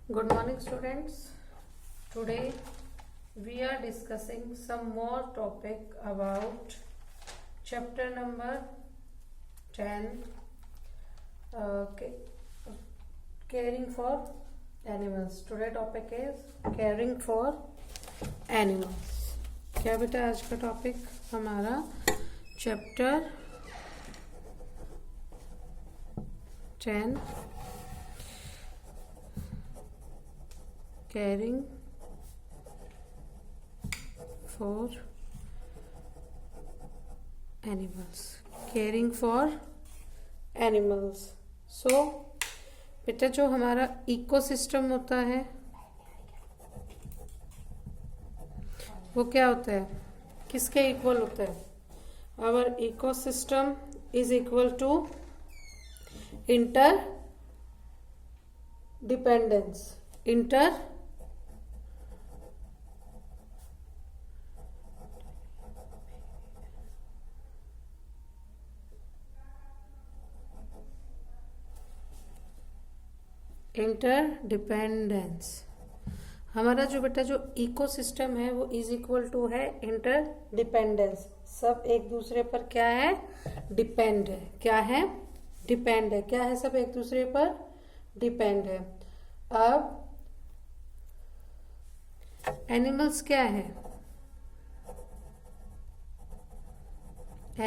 Good morning, students. Today we are discussing some more topic about chapter number 10, caring for animals. Today topic is caring for animals. क्या बेटा आज का topic हमारा chapter 10 caring for animals. caring for animals. So बेटा जो हमारा ecosystem होता है वो क्या होता है, किसके इक्वल होता है? Our ecosystem is equal to interdependence. Interdependence. हमारा जो बेटा जो इकोसिस्टम है वो इज इक्वल टू है इंटरडिपेंडेंस. सब एक दूसरे पर क्या है? डिपेंड है. क्या है? डिपेंड है. क्या है? सब एक दूसरे पर डिपेंड है. अब एनिमल्स क्या है?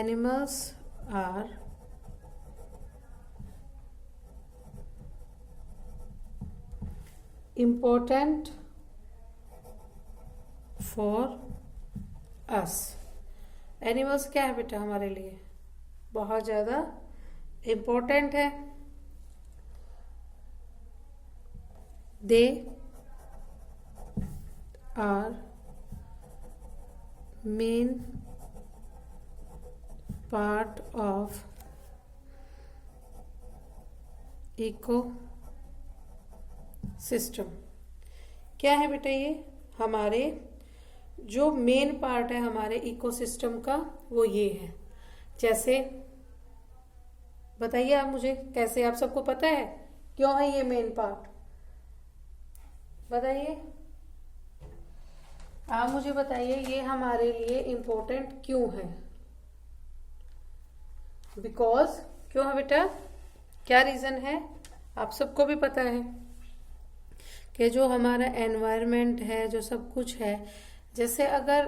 Animals are important for us. Animals क्या है बेटा हमारे लिए? बहुत ज़्यादा इम्पोर्टेंट है. They are main part of ecosystem. क्या है बेटा? ये हमारे जो मेन पार्ट है हमारे इकोसिस्टम का वो ये है. जैसे बताइए आप मुझे, कैसे? आप सबको पता है क्यों है ये मेन पार्ट? बताइए आप मुझे, बताइए ये हमारे लिए इम्पोर्टेंट क्यों है? बिकॉज क्यों है बेटा? क्या रीजन है? आप सबको भी पता है कि जो हमारा एनवायरनमेंट है, जो सब कुछ है, जैसे अगर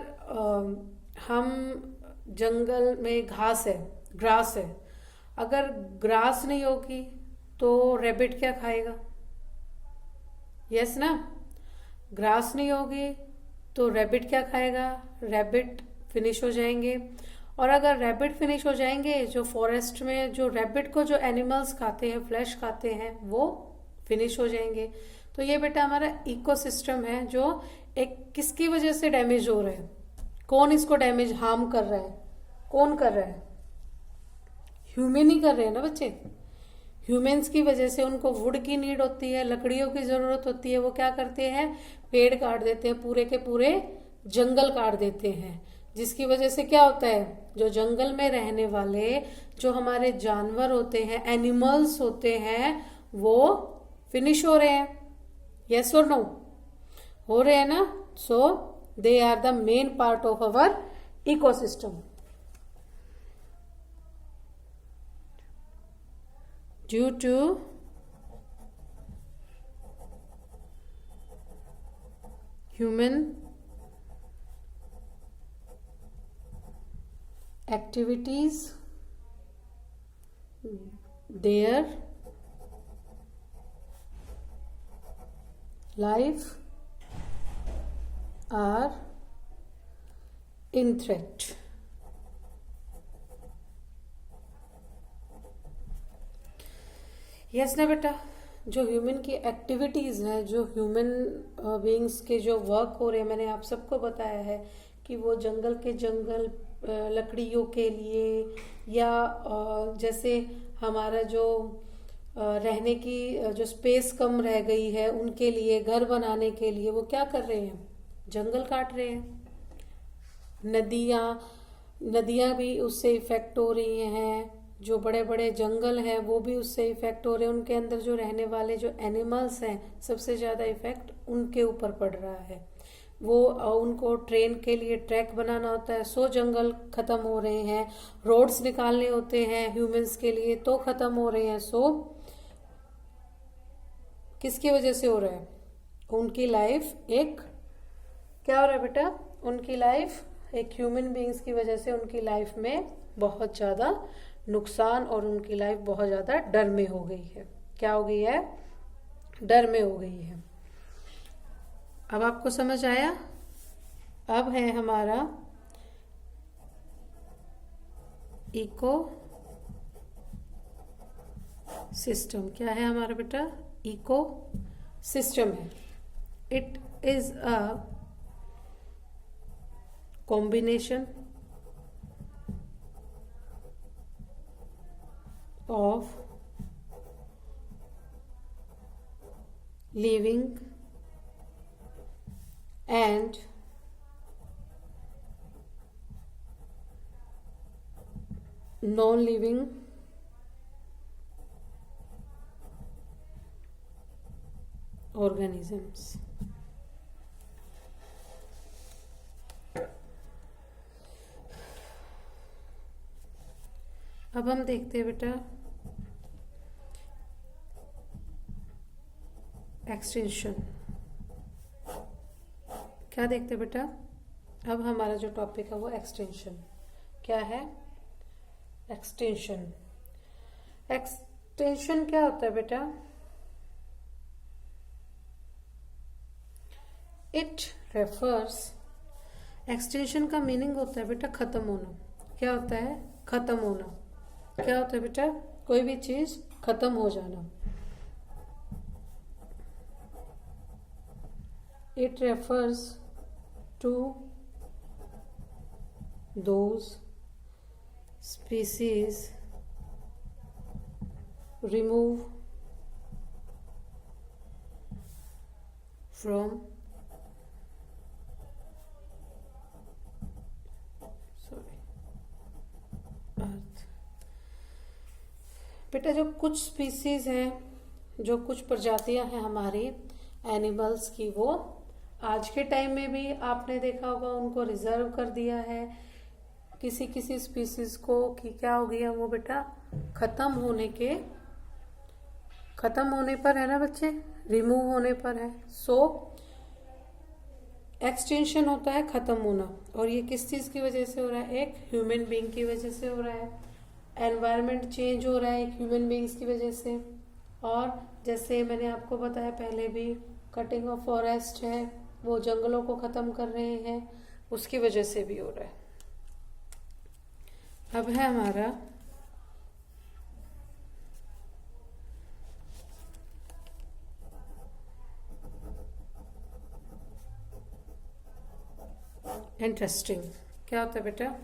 हम जंगल में घास है, ग्रास है, अगर ग्रास नहीं होगी तो रैबिट क्या खाएगा? यस ना? ग्रास नहीं होगी तो रैबिट क्या खाएगा? रैबिट फिनिश हो जाएंगे. और अगर रैबिट फिनिश हो जाएंगे, जो फॉरेस्ट में जो रैबिट को जो एनिमल्स खाते हैं, फ्लैश खाते हैं, वो फिनिश हो जाएंगे. तो ये बेटा हमारा इकोसिस्टम है जो एक किसकी वजह से डैमेज हो रहा है? कौन इसको डैमेज हार्म कर रहा है? कौन कर रहा है? ह्यूमन ही कर रहे हैं ना बच्चे. ह्यूमंस की वजह से उनको वुड की नीड होती है, लकड़ियों की जरूरत होती है. वो क्या करते हैं? पेड़ काट देते हैं, पूरे के पूरे जंगल काट देते हैं. जिसकी वजह से क्या होता है? जो जंगल में रहने वाले जो हमारे जानवर होते हैं, एनिमल्स होते हैं, वो फिनिश हो रहे हैं. यस और नो? हो रहे हैं ना? So they are the main part of our ecosystem. Due to human activities, their life are in threat. Yes ना बेटा? जो ह्यूमन की एक्टिविटीज़ हैं, जो ह्यूमन बीइंग्स के जो वर्क हो रहे हैं, मैंने आप सबको बताया है कि वो जंगल के जंगल लकड़ियों के लिए, या जैसे हमारा जो रहने की जो स्पेस कम रह गई है उनके लिए, घर बनाने के लिए वो क्या कर रहे हैं? जंगल काट रहे हैं. नदियाँ भी उससे इफेक्ट हो रही हैं. जो बड़े बड़े जंगल हैं वो भी उससे इफेक्ट हो रहे हैं, उनके अंदर जो रहने वाले जो एनिमल्स हैं सबसे ज़्यादा इफेक्ट उनके ऊपर पड़ रहा है। वो उनको ट्रेन के लिए ट्रैक बनाना होता है, सो जंगल खत्म हो रहे हैं। रोड्स निकालने होते हैं ह्यूमंस के लिए तो खत्म हो रहे हैं। सो किसकी वजह से हो रहा है? उनकी लाइफ एक क्या हो रहा है बेटा? उनकी लाइफ एक ह्यूमन बीइंग्स की वजह से उनकी लाइफ में बहुत ज़्यादा नुकसान और उनकी लाइफ बहुत ज़्यादा डर में हो गई है। क्या हो गई है? डर में हो गई है। अब आपको समझ आया? अब है हमारा इको सिस्टम। क्या है हमारा बेटा? इको सिस्टम है। It is a combination of living and non-living organisms। अब हम देखते हैं बेटा एक्सटेंशन। क्या देखते हैं बेटा? अब हमारा जो टॉपिक है वो एक्सटेंशन। क्या है? एक्सटेंशन। एक्सटेंशन क्या होता है बेटा? इट रेफर्स, एक्सटेंशन का मीनिंग होता है बेटा खत्म होना। क्या होता है? खत्म होना। क्या होता है बेटा? कोई भी चीज खत्म हो जाना। It refers to those species remove from अर्थ। बेटा जो कुछ स्पीसीज हैं, जो कुछ प्रजातियां हैं हमारी एनिमल्स की, वो आज के टाइम में भी आपने देखा होगा उनको रिजर्व कर दिया है। किसी किसी स्पीसीज को कि क्या हो गया वो बेटा? खत्म होने पर है ना बच्चे, रिमूव होने पर है। सो एक्सटेंशन होता है खत्म होना। और ये किस चीज की वजह से हो रहा है? एक ह्यूमन बीइंग की वजह से हो रहा है। एनवायरनमेंट चेंज हो रहा है एक ह्यूमन बीइंग्स की वजह से। और जैसे मैंने आपको बताया पहले भी, कटिंग ऑफ फॉरेस्ट है, वो जंगलों को खत्म कर रहे हैं, उसकी वजह से भी हो रहा है। अब है हमारा इंटरेस्टिंग। क्या होता है बेटा?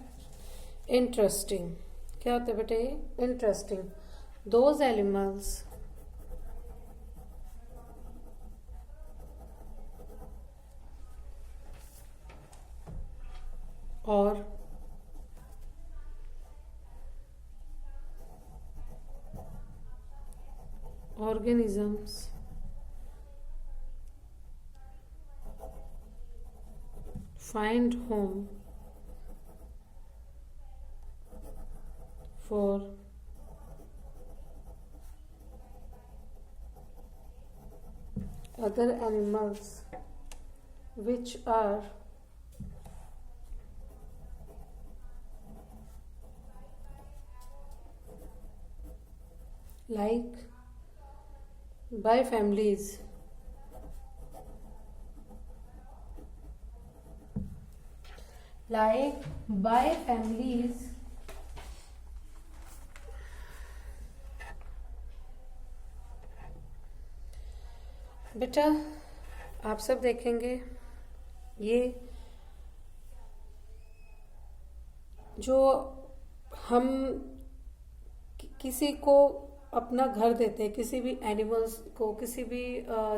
इंटरेस्टिंग। क्या होता है बेटा? ये इंटरेस्टिंग। दोज एनिमल्स और organisms find home for other animals which are like by families, like by families बेटा आप सब देखेंगे ये जो हम किसी को अपना घर देते हैं, किसी भी एनिमल्स को, किसी भी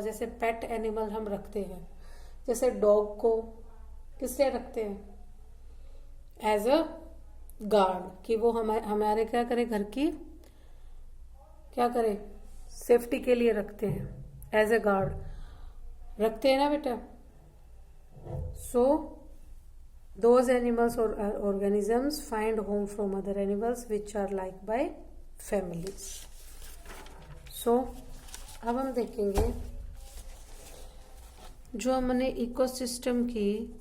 जैसे पेट एनिमल हम रखते हैं, जैसे डॉग को किस लिए रखते हैं? एज अ गार्ड, कि वो हमारे क्या करे, घर की क्या करे, सेफ्टी के लिए रखते हैं, एज ए गार्ड रखते हैं ना बेटा। सो दोज एनिमल्स और organisms find home from other animals which are like by families. So अब हम देखेंगे जो हमने इकोसिस्टम की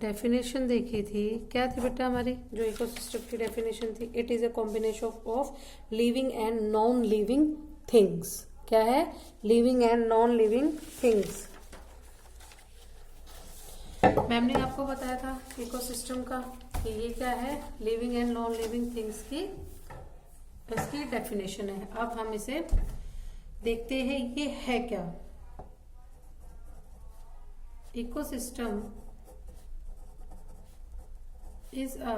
डेफिनेशन देखी थी, क्या थी बेटा हमारी जो इकोसिस्टम की डेफिनेशन थी? It is a combination of living and non living things. क्या है? Living and non living things. Ma'am ने आपको बताया था इकोसिस्टम का कि ये क्या है, living and non living things की इसकी डेफिनेशन है। अब हम इसे देखते हैं ये है क्या। Ecosystem is a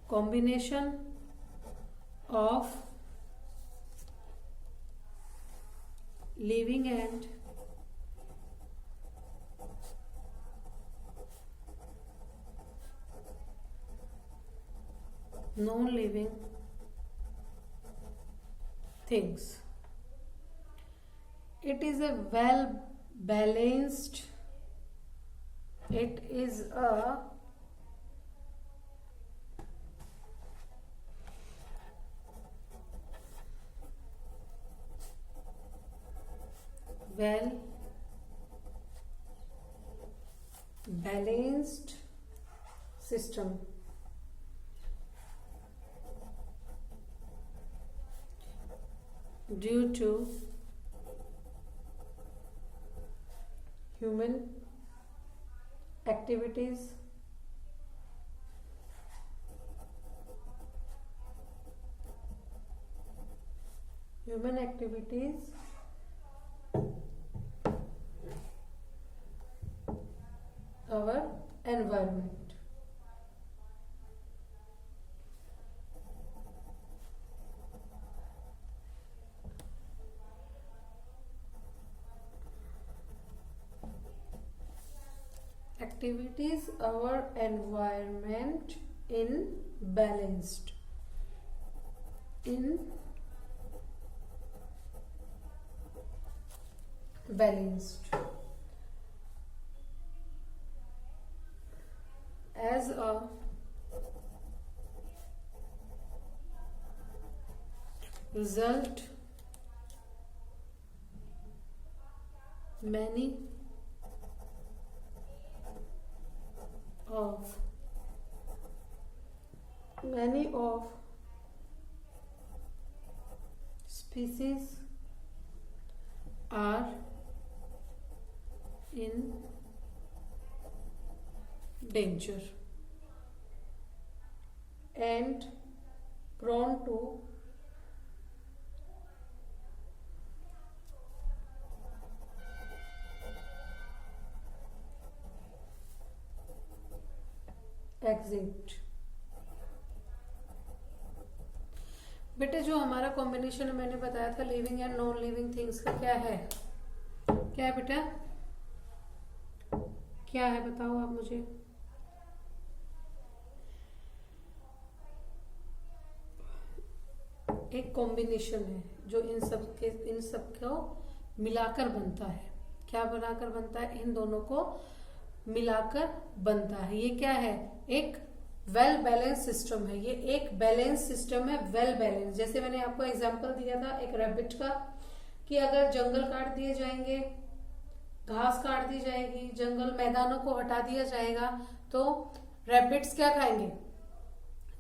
combination of living and non-living things. It is a well balanced, it is a well balanced system due to human activities, our environment. Activities, our environment in balanced. As a result, many of species are in danger and prone to extinct. बेटे जो हमारा combination मैंने बताया था living and non living things का, क्या है? क्या है बेटा, क्या है बताओ आप मुझे। एक कॉम्बिनेशन है जो इन सब को मिलाकर बनता है। क्या बनाकर बनता है? इन दोनों को मिलाकर बनता है। ये क्या है? एक वेल बैलेंस सिस्टम है। ये एक बैलेंस सिस्टम है, वेल बैलेंस। जैसे मैंने आपको एग्जांपल दिया था एक रैबिट का, कि अगर जंगल काट दिए जाएंगे, घास काट दी जाएगी, जंगल मैदानों को हटा दिया जाएगा, तो रैबिट्स क्या खाएंगे?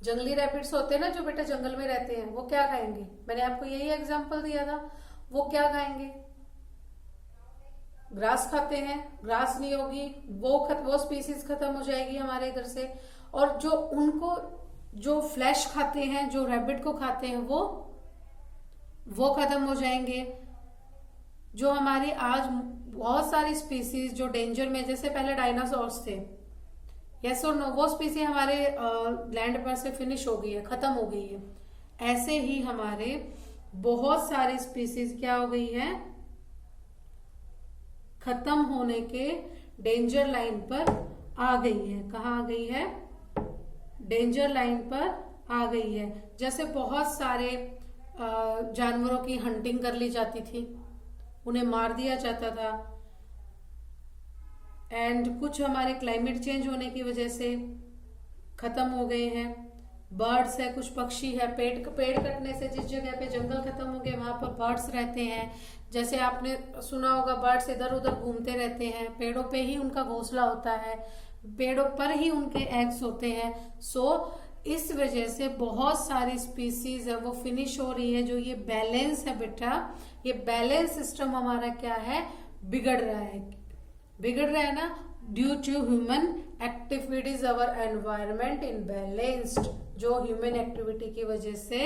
जंगली रैबिट्स होते हैं ना जो बेटा जंगल में रहते हैं, वो क्या खाएंगे? मैंने आपको यही एग्जांपल दिया था। वो क्या खाएंगे? ग्रास खाते हैं। ग्रास नहीं होगी, वो स्पीसीज खत्म हो जाएगी हमारे इधर से। और जो उनको जो फ्लैश खाते हैं, जो रैबिट को खाते हैं, वो खत्म हो जाएंगे। जो हमारी आज बहुत सारी स्पीसीज जो डेंजर में, जैसे पहले डायनासोर्स थे, यस और नो, वो स्पीसीज हमारे लैंड पर से फिनिश हो गई है, खत्म हो गई है। ऐसे ही हमारे बहुत सारी स्पीसीज क्या हो गई है? खत्म होने के डेंजर लाइन पर आ गई है। कहाँ आ गई है? डेंजर लाइन पर आ गई है। जैसे बहुत सारे जानवरों की हंटिंग कर ली जाती थी, उन्हें मार दिया जाता था, एंड कुछ हमारे क्लाइमेट चेंज होने की वजह से खत्म हो गए हैं। बर्ड्स है, कुछ पक्षी है, पेड़ कटने से जिस जगह पे जंगल खत्म हो गए वहां पर बर्ड्स रहते हैं। जैसे आपने सुना होगा, बर्ड्स इधर उधर घूमते रहते हैं, पेड़ों पे ही उनका घोंसला होता है, पेड़ों पर ही उनके एग्स होते हैं। सो इस वजह से बहुत सारी स्पीसीज है वो फिनिश हो रही है। जो ये बैलेंस है बेटा, ये बैलेंस सिस्टम हमारा क्या है? बिगड़ रहा है। बिगड़ रहा है ना, due to human activities our environment imbalanced. जो ह्यूमन एक्टिविटी की वजह से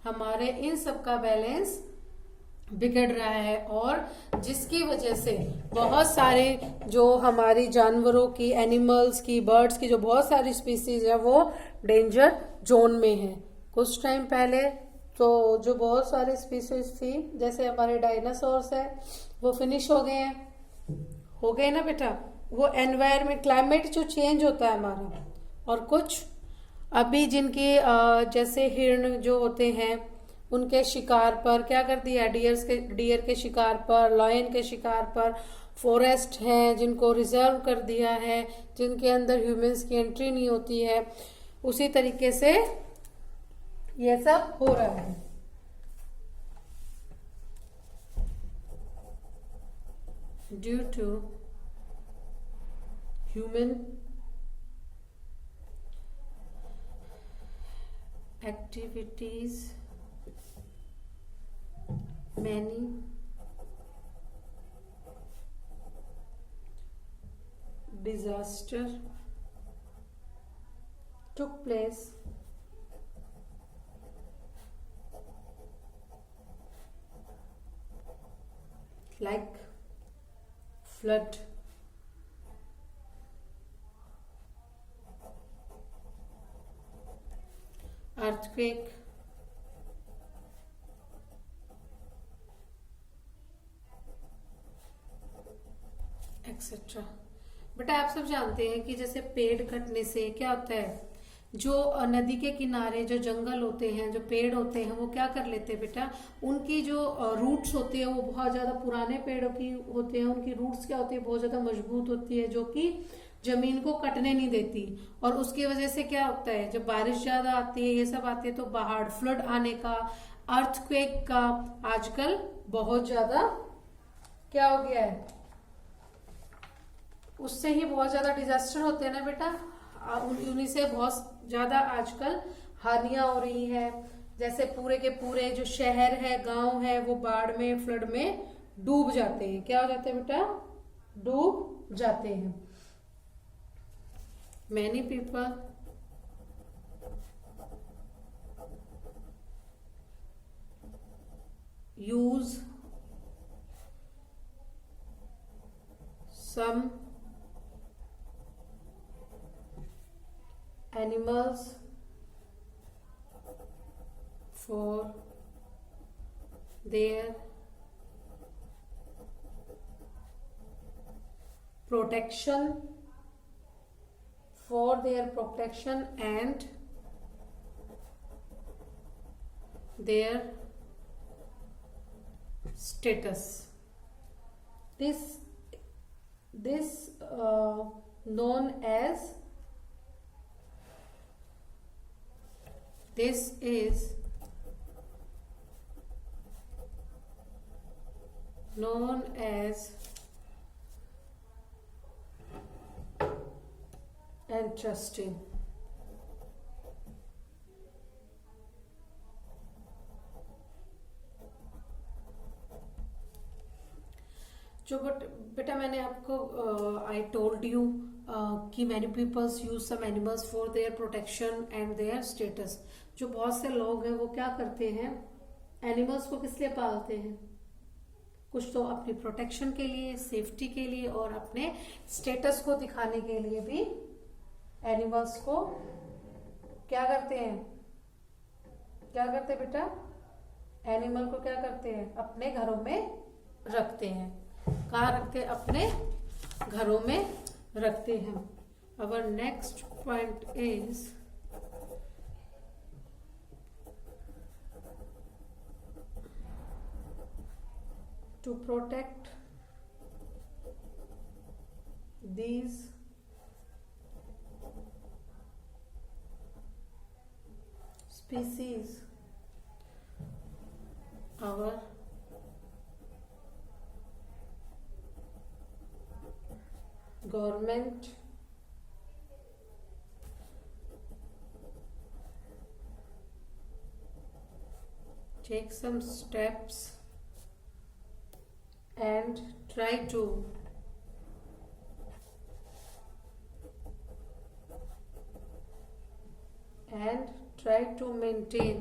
हमारे इन सब का बैलेंस बिगड़ रहा है, और जिसकी वजह से बहुत सारे जो हमारी जानवरों की, एनिमल्स की, बर्ड्स की जो बहुत सारी स्पीसीज है वो डेंजर जोन में है। कुछ टाइम पहले तो जो बहुत सारी स्पीसीज थी, जैसे हमारे डायनासोर्स है, वो फिनिश हो गए हैं। हो गए ना बेटा? वो एनवायरमेंट, क्लाइमेट जो चेंज होता है हमारा। और कुछ अभी जिनकी जैसे हिरण जो होते हैं, उनके शिकार पर क्या कर दिया? डियर के शिकार पर, लॉयन के शिकार पर, फॉरेस्ट हैं जिनको रिजर्व कर दिया है, जिनके अंदर ह्यूमंस की एंट्री नहीं होती है। उसी तरीके से ये सब हो रहा है। Due to human activities, many disaster took place like flood, earthquake, etcetera. बेटा आप सब जानते हैं कि जैसे पेड़ कटने से क्या होता है, जो नदी के किनारे जो जंगल होते हैं, जो पेड़ होते हैं, वो क्या कर लेते हैं बेटा, उनकी जो रूट्स होती है वो बहुत ज्यादा पुराने पेड़ों की होते हैं। उनकी रूट्स क्या होती है? बहुत ज्यादा मजबूत होती है, जो कि जमीन को कटने नहीं देती। और उसकी वजह से क्या होता है, जब बारिश ज्यादा आती है, ये सब आती है, तो बाढ़, फ्लड आने का, अर्थक्वेक का आजकल बहुत ज्यादा क्या हो गया है, उससे ही बहुत ज्यादा डिजास्टर होते हैं ना बेटा। उन्हीं से बहुत ज्यादा आजकल हानियां हो रही है। जैसे पूरे के पूरे जो शहर है, गांव है, वो बाढ़ में, फ्लड में डूब जाते हैं। क्या हो जाते हैं बेटा? डूब जाते हैं। Many people use some animals for their protection and their status. This known as, this is known as interesting. जो बेटा मैंने आपको आई टोल्ड यू कि many peoples use some animals for their protection and their status. जो बहुत से लोग हैं वो क्या करते हैं, एनिमल्स को किस लिए पालते हैं? कुछ तो अपनी प्रोटेक्शन के लिए, सेफ्टी के लिए, और अपने स्टेटस को दिखाने के लिए भी एनिमल्स को क्या करते हैं? क्या करते हैं बेटा? एनिमल को क्या करते हैं? अपने घरों में रखते हैं। कहाँ रखते हैं? अपने घरों में रखते हैं। Our next point is to protect these species, our government take some steps and try to maintain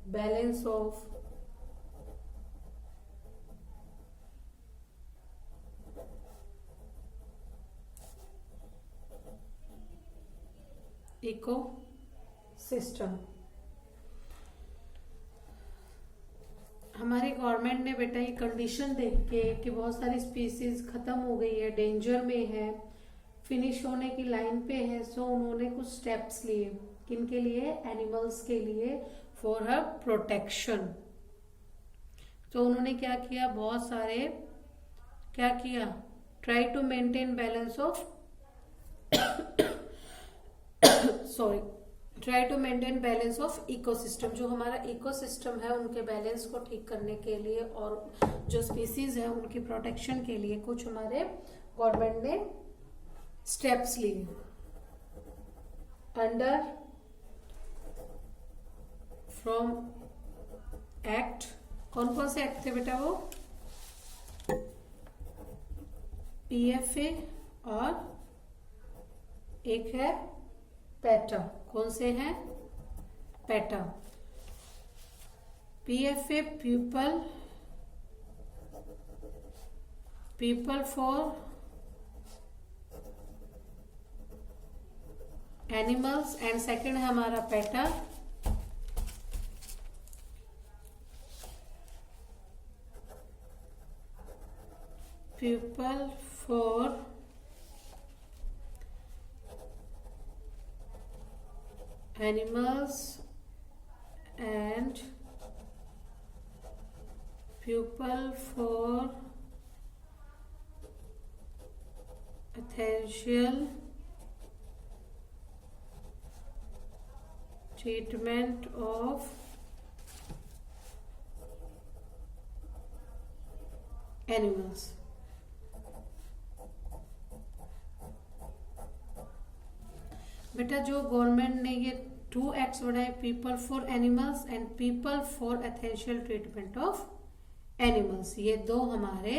balance of ecosystem। हमारी गवर्नमेंट ने बेटा ये कंडीशन देख के कि बहुत सारी स्पीसीज खत्म हो गई है, डेंजर में है, फिनिश होने की लाइन पे है, सो उन्होंने कुछ स्टेप्स लिए। किनके लिए? एनिमल्स के लिए, फॉर हर प्रोटेक्शन। तो उन्होंने क्या किया? बहुत सारे क्या किया? Try to maintain balance of try to maintain balance of ecosystem. जो हमारा इकोसिस्टम है उनके बैलेंस को ठीक करने के लिए और जो स्पीसीज है उनकी प्रोटेक्शन के लिए कुछ हमारे गवर्नमेंट ने स्टेप्स लिए। अंडर फ्रॉम एक्ट, कौन कौन से एक्ट थे बेटा? वो पीएफए और एक है पैटा। कौन से हैं? PETA. PFA people for animals and second है हमारा PETA people for animals and people for essential treatment of animals। बेटा जो गवर्नमेंट ने ये 2 एक्ट्स बनाए, people for animals and people for essential treatment of animals, ये 2 हमारे